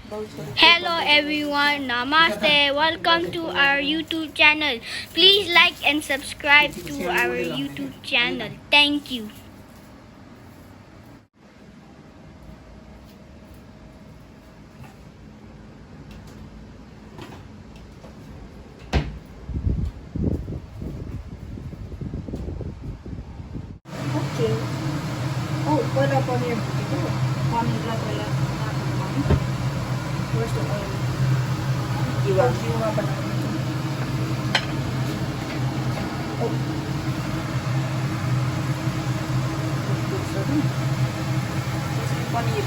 Hello everyone, Namaste. Welcome to our YouTube channel. Please like and subscribe to our YouTube channel. Thank you. Okay. Oh, wala pa niya ito. Pamila wala na. Where's the oil? Iwa pa namin. Oh. Paneer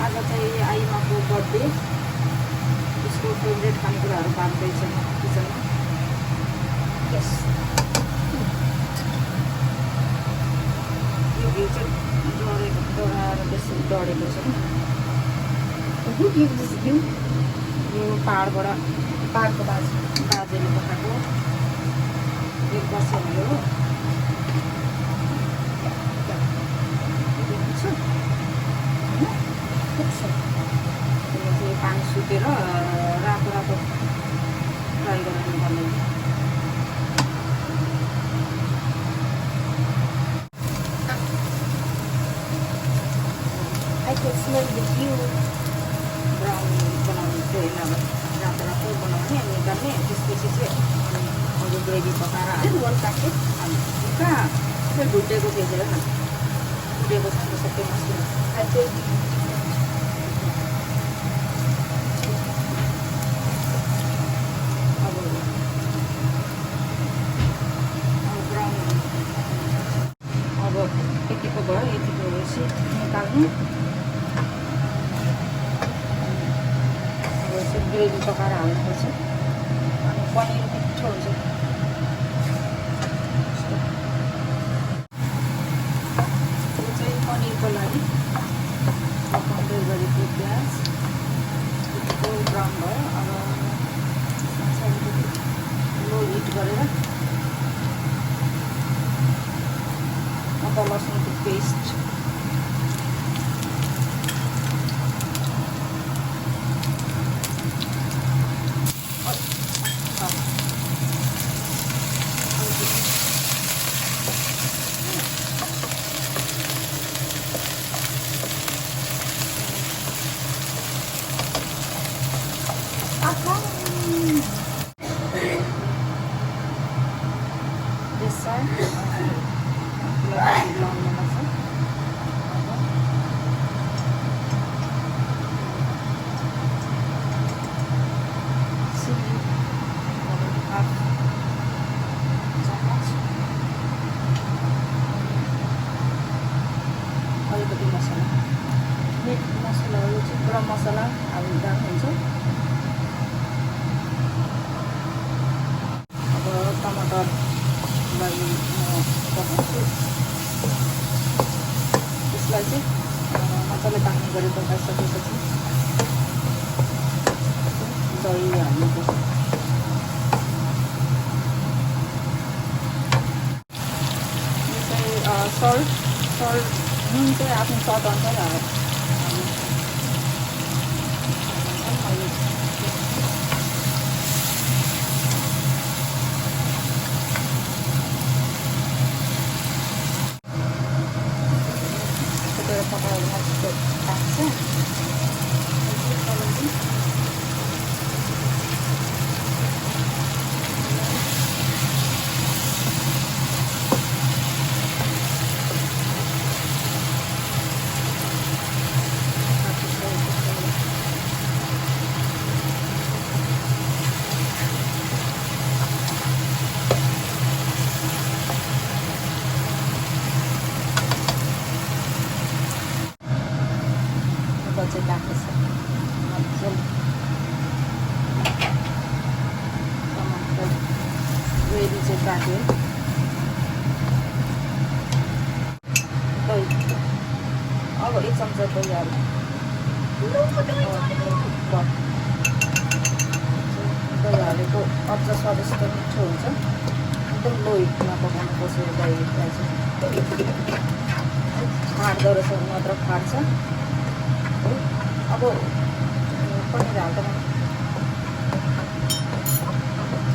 आज चाहिँ आइमाको birthday उसको favourite खानेकुराहरू पाक्दैछ किचनमा यस यो घिउ चाहिँ डढाएर बेसी डढेको छ हु गिभ दिस घिउ यो पाहाडको बाजेले पकाएको 1 वर्ष भयो हो पानी सुकेर रातो रातो फ्राई गरेर पर्ने I can smell the घिउ ब्राउन बनाउने चाहिँ रातो रातो बनाउने अनि निकाल्ने त्यसपछि चाहिँ अरू ग्रेभी पकाएर हाल्नु 1 प्याकेट हाल्नु कहाँ सबै भुटेको थिएछ हेर न भुटेको छ सबै मसला यतिको भयो यतिको भएपछि निकाल्नु अब चाहिँ ग्रेभी पकाएर हाल्नुपर्छ अनि पनिर मिठो हुन्छ यो चाहिँ पनिरको लागि पकाउँदै गरेको प्याज यतिको ब्राउन भयो अब लो हिट गरेर अदा लसुनको पेस्ट this side अलिकति मसला मिट मसलाहरू चाहिँ गरम मसला हाल्दा हुन्छ अब टमाटरलाई पकाउँछु त्यसलाई चाहिँ मजाले पाक्ने गरी पकाइसकेपछि दही हाल्नुपर्छ यो चाहिँ सल्ट नुन चाहिँ आफ्नो स्वाद अनुसार हाल्नु पकाएर मजाले पाक्छ चाहिँ राखेछ मजाले टमाटर ग्रेभी चाहिँ काट्यो दही अब 1 चम्चा दही हाल्नु दही हालेको अझ स्वादिष्ट मिठो हुन्छ एकदम लो हिटमा पकाउनुपर्छ दहीलाई चाहिँ फाट्दो रहेछ मात्र फाट्छ अब पनीर हाल्दैन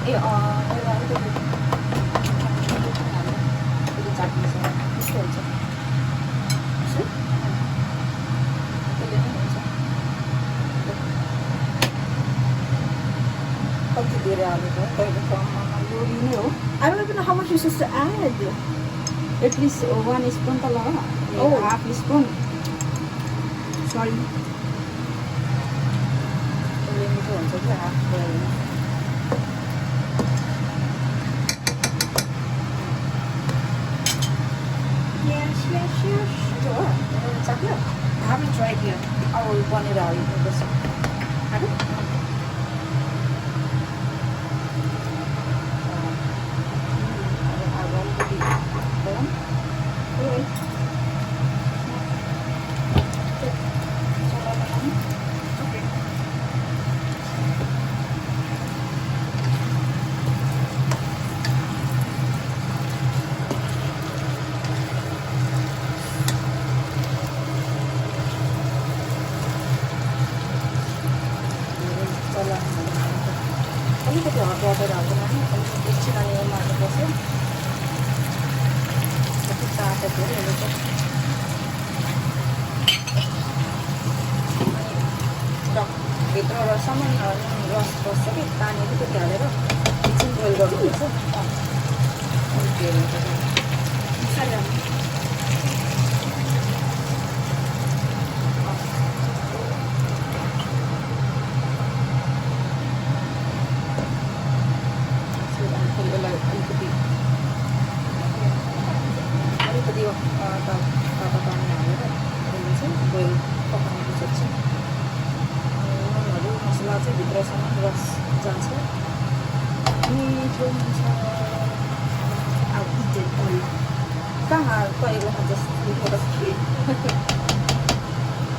ए मेरो अलिकति चाट्नीसँग त्यस्तो हुन्छ त्यसले नै हुन्छ कति धेरै हालेको कहिले कममा लोरी नै हो I don't even know how much you're supposed to add. At least 1 spoon त लगा हाफ स्पुन Sorry. त्यसले मिठो हुन्छ कि हाफ गयो Yes. Sure. Sakit. I haven't tried yet. I will want it out. Have it? I want to be done. Okay. Okay. अलिकति hot water हाल्दैन नि अलिकति एकछिन अनि उमाल्नुपर्छ कति तातो धेरै हुन्छ भित्र रसम्म रस बस्छ कि पानी अलिकति हालेर एकछिन बोइल गर्नुपर्छ अलिकति तातो पानी हालेर त्यसले चाहिँ बोइल पकाउनु सक्छ नुनहरू मसला चाहिँ भित्रसम्म रस जान्छ मिठो हुन्छ I'll eat it all. कहाँ कहिले खान्छस्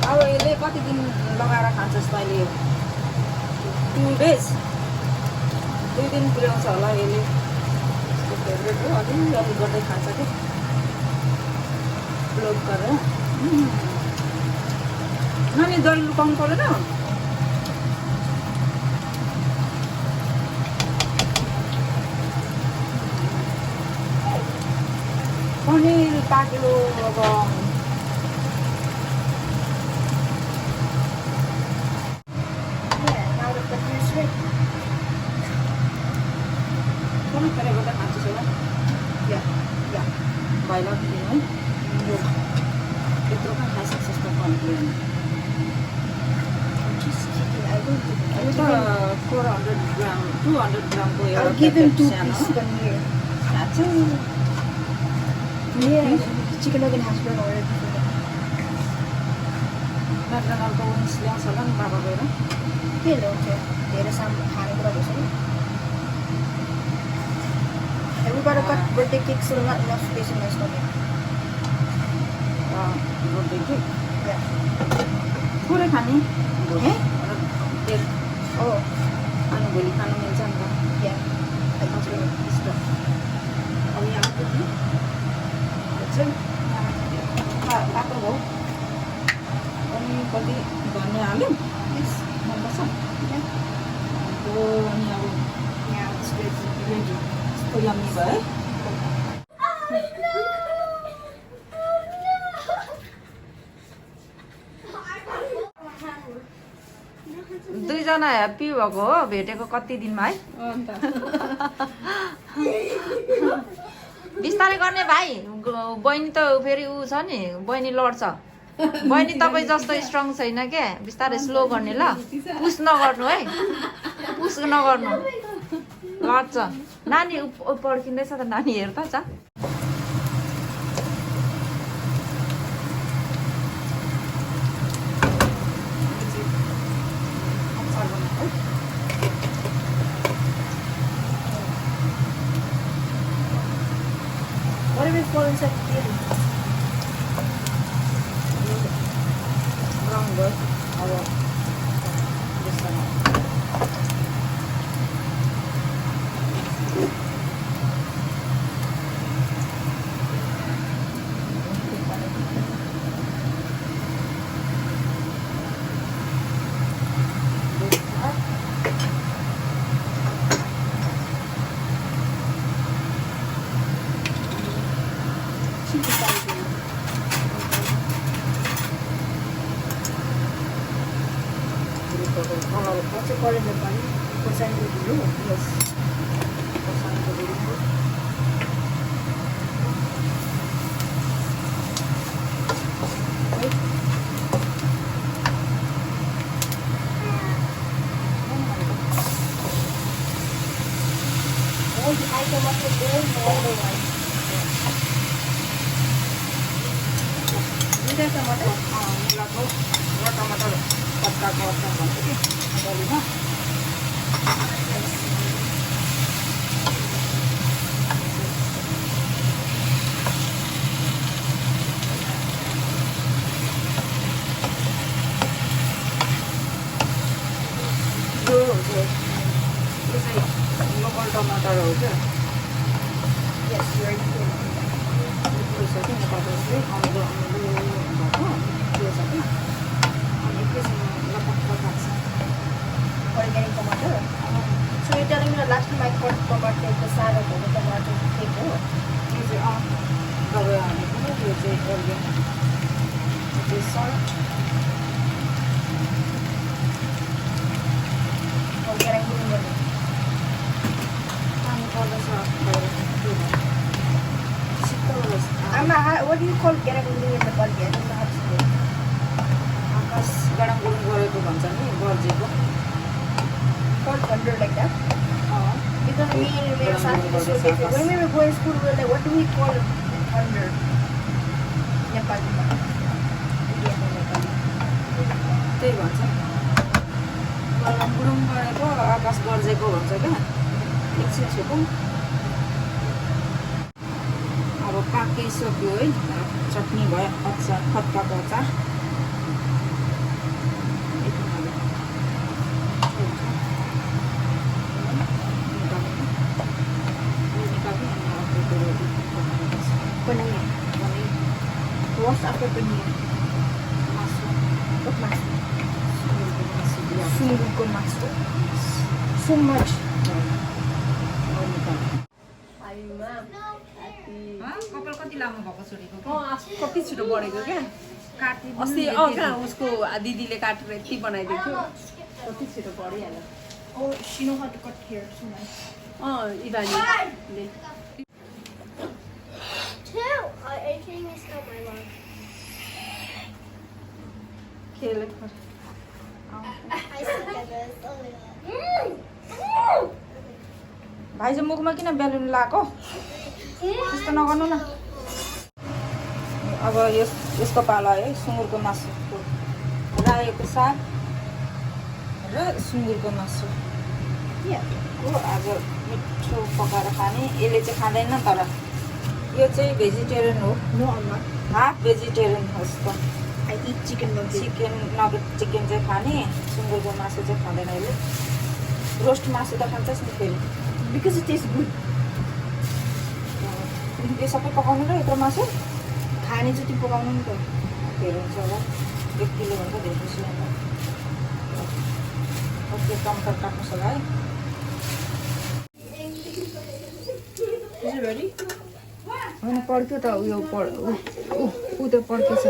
अब यसले कति दिन लगाएर खान्छस् तैँले 2 days 2 दिन पुर्याउँछ होला यसले यसको फेभरेट हो अलिअलि गर्दै खान्छ कि लोड गरेर नानी दही लुकाउनु पर्दैन पनिर पाक्यो अब Yeah, now the butter is ready. कुन फेरि गर्दा खान्छस् होला Yeah. भाइला दिनु है त्यत्रो कहाँ खाइसक्छस् त paneer I'm just kidding. I will give यो त 400 ग्राम 200 ग्रामको I'll एउटा give him 2 सानो pieces paneer. खान्छ Yeah. Chicken nugget hash brown already. म्याकडोनल्डको विङ्स ल्याउँछ होला नि बाबा गएर Hello, okay. There is some honey butter. And we gotta cut birthday cake so not enough space in my stomach. रोटी कि Yeah. पुरै खाने हे? डेढ Oh, अनि भोलि खानु मिल्छ नि त yeah. I can feel it. यस्तो अब यहाँ चाहिँ पाएको भयो अनि कति धनियाँ हाल्यौँ Yes. मनपर्छ Yeah. अनि अब Yeah, it's good. रेडी यस्तो यम्मी भयो है दुईजना ह्याप्पी भएको हो भेटेको कति दिनमा है बिस्तारै गर्ने भाइ बहिनी त फेरि ऊ छ नि बहिनी लड्छ बहिनी तपाईँ जस्तो स्ट्रङ छैन क्या बिस्तारै स्लो गर्ने ल पुस नगर्नु है पुस नगर्नु लड्छ नानी पड्किँदैछ त नानी हेर्दा छ What if it falls inside the table? Brown भयो अब बिस्तारै चाहिँ करेन्ट नेपाली खोर्सानीको धुलो यस खोर्सानीको धुलो all the item of the day all the way दुईटा टमाटर मुलाको र टमाटर पत्ताको अचार भन्छ कि नेपालीमा यो चाहिँ लोकल टमाटर हो क्या yes you are eating पैसा चाहिँ नेपालको चाहिँ अमिलो अमिलो भएको त्यो छ कि अनि एकैछिन लपक्क लाग्छ organic tomato so you're telling me that last time I caught tomato the salad or the tomato cake हो यो चाहिँ दबाई हालेको हो यो चाहिँ अर्ग्यानिक यो चाहिँ सल्ट organic गुरुङ गर्ने पानी पर्दैछ बाहिर त्यो भएर शीतल what do you call organic Gurung in Nepali? I don't know how to say it. आकाश गरम गुरुङ गरेको भन्छ नि गर्जेको Called thunder like that. Because me and my Sati was so different. When we were going to school, we were like, what do we call thunder? Nepali. त्यही भन्छ गरम गुरुङ गरेको आकाश गर्जेको भन्छ क्या एकछिन छुटौँ अब पाकिसक्यो है चटनी भयो अचार खट्टाको अचार Panaya. Wash after panaya. What masu? Sungguhko masu. So much. कपाल कति लामो भएको छोरीको कति छिटो बढेको क्या काट्ने अस्ति कहाँ उसको दिदीले काटेर यति बनाइदिएको थियो कति छिटो बढिहाल्यो Oh, she know how to cut hair. So nice. इभानीले Anything is not my one. खेल I suck at this. भाइ चाहिँ मुखमा किन बेलुन लगाएको त्यस्तो नगर्नु न अब यसको पालो है सुँगुरको मासुको रायोको साग र सुँगुरको मासु Yeah. को आज मिठो पकाएर खाने यसले चाहिँ खाँदैन तर यो चाहिँ भेजिटेरियन हो No, I'm not. Half vegetarian हो यस्तो I eat chicken nuggets. Chicken nugget chicken चाहिँ खाने सुँगुरको मासु चाहिँ खाँदैन यसले रोस्ट मासु त खान्छस् नि फेरि Because it tastes good. यो सबै पकाउनु र यत्रो मासु खाने जति पकाउनु नि त धेरै हुन्छ होला 1 किलोभन्दा धेरै बेसी होला ओके टमाटर काट्नुहोस् होला है Is it ready? होइन पड्क्यो त उयो ऊ त्यो पड्केछ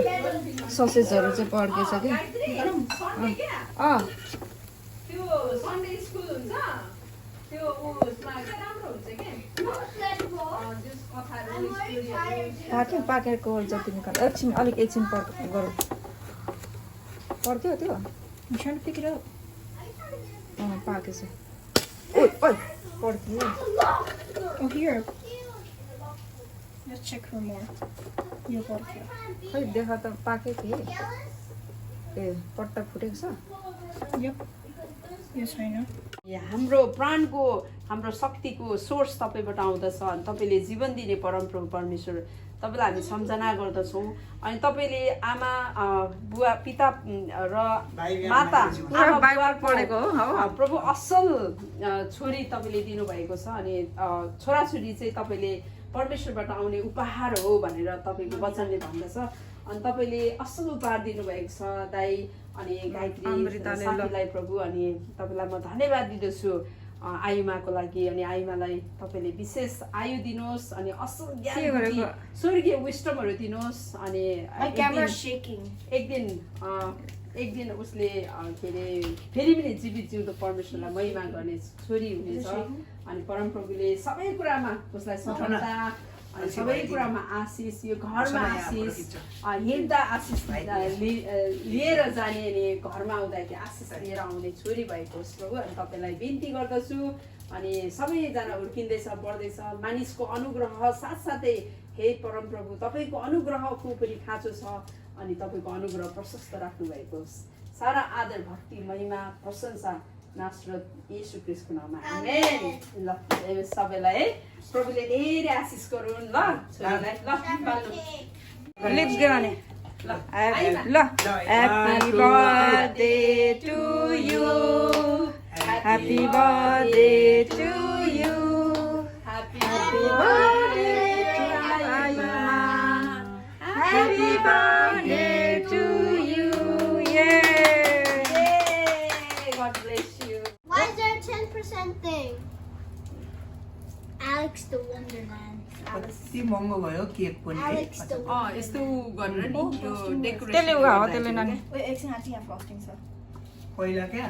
ससेजहरू चाहिँ पड्केछ कि अँ त्यो सन्डे स्कुल हुन्छ त्यो उसमा क्या राम्रो हुन्छ क्या जस कथाहरू स्टोरीहरू पाकेको जति निकाल एकछिन गरौँ पड्क्यो त्यो I'm trying to pick it up. पाकेछ ओइ पड्क्यो Oh, here. Let's check for more. Yo, okay. खै देखा त पाकेको थिएँ ए पट्टा फुटेको छ Yep. Yes, I know. हाम्रो प्राणको हाम्रो शक्तिको सोर्स तपाईँबाट आउँदछ अनि तपाईँले जीवन दिने परमप्रभु परमेश्वर तपाईँलाई हामी सम्झना गर्दछौँ अनि तपाईँले आमा बुवा पिता र माता आमा बाइबल पढेको हो प्रभु असल छोरी तपाईँले दिनुभएको छ अनि छोराछोरी चाहिँ तपाईँले परमेश्वरबाट आउने उपहार हो भनेर तपाईँको वचनले भन्दछ अनि तपाईँले असल उपहार दिनुभएको छ दाइ अनि गायत्री साथीलाई प्रभु अनि तपाईँलाई म धन्यवाद दिँदछु आयुमाको लागि अनि आयुमालाई तपाईँले विशेष आयु दिनुहोस् अनि असल ज्ञान के गरेको? बुद्धि, स्वर्गीय विस्डमहरू दिनुहोस् अनि My camera is shaking. एक दिन उसले के अरे फेरि पनि जीवित जिउँदो परमेश्वरलाई महिमा गर्ने छोरी हुनेछ अनि परमप्रभुले सबै कुरामा उसलाई सफलता अनि सबै कुरामा आशिष यो घरमा आशिष हिँड्दा आशिष लिएर जाने अनि घरमा आउँदाखेरि आशिष लिएर आउने छोरी भएको होस् प्रभु अनि तपाईँलाई बिन्ती गर्दछु अनि सबैजना हुर्किँदैछ बढ्दैछ मानिसको अनुग्रह साथसाथै हे परमप्रभु तपाईँको अनुग्रहको पनि खाँचो छ अनि तपाईँको अनुग्रह प्रशस्त राख्नु भएको होस् सारा आदर भक्ति महिमा प्रशंसा नासरत येशू ख्रीष्टको नाममा आमेन ल सबैलाई है प्रभुले धेरै आशिष गरून् ल छोरीलाई ल पाल्नु लिप्स गाउने ल happy birthday to you happy birthday to you happy birthday Happy birthday to you. Yay! God bless you. Why is there a 10% thing? Alex the Wonderland. कति महँगो भयो केक पनि है? Alex the Wonderland. यस्तो गरेर नि यो त्यसले डेकोरेसन उयो हो त्यसले नानी Wait, actually, I think I'm frosting, sir. पहिला क्या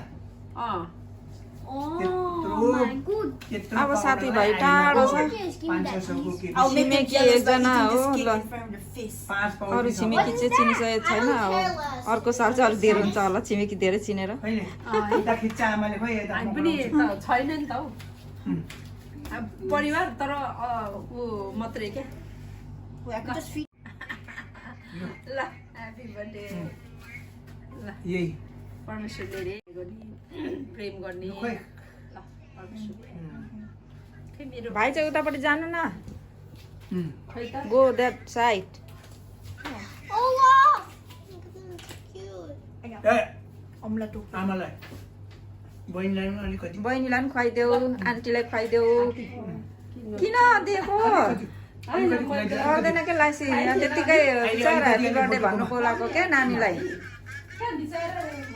Oh त्यत्रो- my god. त्यत्रो अब पाउडरलाई साथीभाइ अहिले टाढो छ। Gorgeous. Give me 500 that. सौको please. केक I'll make छिमेकी them jealous by एकजना eating हो, this cake ल। in front of their face. 5 अरू पाउन्ड छिमेकी चाहिँ चिनिसकेको छैन अब अर्को साल चाहिँ अलिक धेरै हुन्छ होला छिमेकी धेरै चिनेर कहिले यता खिच्चा आमाले खोइ यता हामी म पनि बनाउँछु। त छैन नि त हौ अब परिवार तर ऊ मात्रै क्या Wait, I could just feed. ल ह्यापी बर्थडे ल यही परमेश्वर धेरै गर्ने प्रेम गर्ने खोइ ल परमेश्वर खै मेरो भाइ चाहिँ उतापट्टि जानु न खै त go that side Oh wow. Look at them. It's cute. A Omelette too. आमालाई बहिनीलाई पनि अलिकति बहिनीलाई पनि खुवाइदेऊ आन्टीलाई खुवाइदेऊ किन दिएको अलिकति खुवाइदिनु। गर्दैन क्या लासी त्यतिकै बिचारा ह्याप्पी बर्थडे भन्नु बोलाएको क्या नानीलाई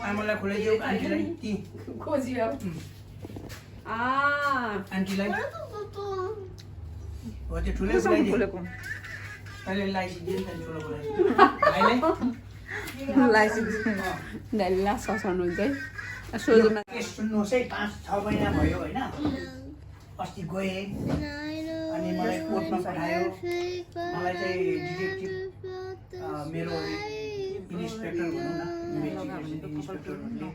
आमालाई खुलाइदेऊ आन्टीलाई ती खोजियो आन्टीलाई हो त्यो ठुलै कोसँग खुलाइदिऊ खोलेको अहिले लाइदियो नि त ठुलो खुलाइदियो भाइलाई लाइसेन्स ढल्ला ससाउनुहुन्छ है सोझोमा केस सुन्नुहोस् है 5-6 महिना भयो होइन अस्ति गएँ अनि मलाई कोर्टमा पठायो मलाई चाहिँ डिटेक्टिभ मेरो इन्सपेक्टर भनौँ न इन्भेस्टिगेसन इन्सपेक्टर भन्ने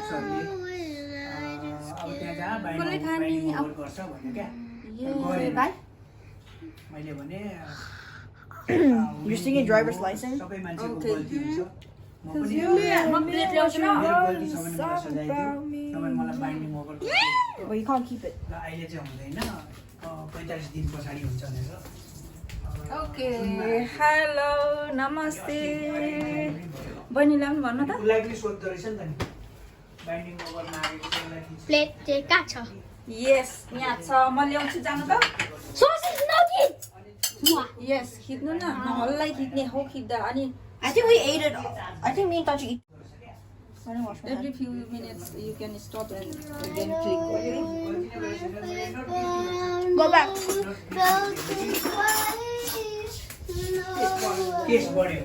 सरले अब त्यहाँ जहाँ बाइन्डिङ ओभर गर्छ भन्यो क्या गरेन। मैले भने You're singing driver's license? सबै मान्छेको गल्ती हुन्छ म पनि म प्लेट ल्याउँछु न। मेरो गल्ती छ भने मलाई सजाय दियो नभए मलाई बाइन्डिङ ओभर गर्छ But you can't keep it. र अहिले चाहिँ हुँदैन 45 दिन पछाडि हुन्छ भनेर ओके हेलो नमस्ते बहिनीलाई पनि भन्नु त उसलाई पनि सोध्दो रहेछ नि त नि बाइन्डिङ ओभर मागेको छ उसलाई खिच्छ। Plate चाहिँ कहाँ छ? यस यहाँ छ म ल्याउँछु जानु त Sausage nugget. यस खिच्नु न नहल्लाई खिच्ने हो खिच्दा अनि I think we ate it. I think me and Tachi eat. I didn't wash my every hands. few minutes you can stop and again click okay? Go back. Case बढ्यो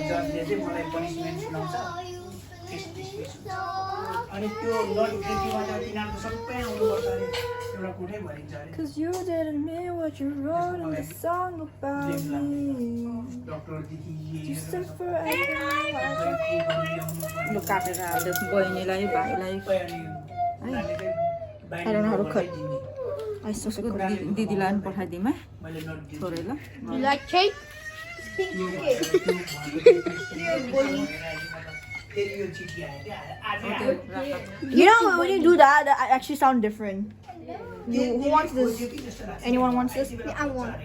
जजले चाहिँ मलाई punishment सुनाउँछ केस डिसमिस हुन्छ। अनि त्यो not गिल्टीमा त तिनीहरूको सबै आउनुपर्छ अरे एउटा कोठै भरिन्छ अरे Cause you didn't mean what you wrote in the song about me. डक्टरदेखि You said लिएर forever. लु काटेर हाल्दै बहिनीलाई भाइलाई I don't know how to cut. I so दिदीलाई पनि पठाइदिउँ है मैले नट थोरै ल You like cake? फेरि यो चिठी आयो क्या आज You know, when you do that, that actually sound different. Who wants this? Anyone wants this? I want.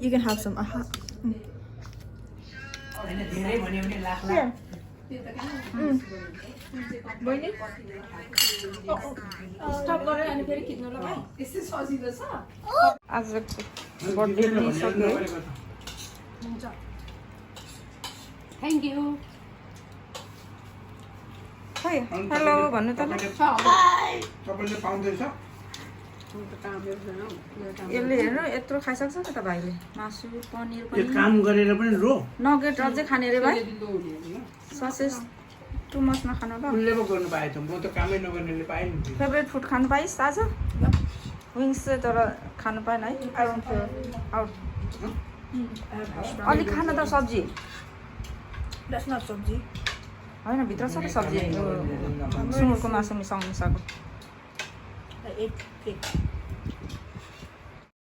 You can have some. होइन धेरै भन्यो भने लाख लाख Here. बहिनी स्टप गरेर अनि फेरि खिच्नु ल भाइ यस्तै सजिलो छ आजको बर्थडे पनि सक्यो है थ्याङ्क यू खै हेलो भन्नु त ल तपाईँले पाउँदैछ यसले हेर्नु यत्रो खाइसक्छ त भाइले मासु पनिर यो काम गरेर पनि रो नगेट अझै खाने रे भाइ ससेज टु मच नखानु ल उसले पो गर्नु पाएछ म त कामै नगर्नेले पाएँ नि फेभरेट फुड खानु पाइस् आज विङ्स चाहिँ तर खानु पाएन है आउट आउट अलिक खान त सब्जी That's not sabji. होइन भित्र छ त सब्जी सुँगुरको मासु मिसाउनु मिसाएको I ate cake.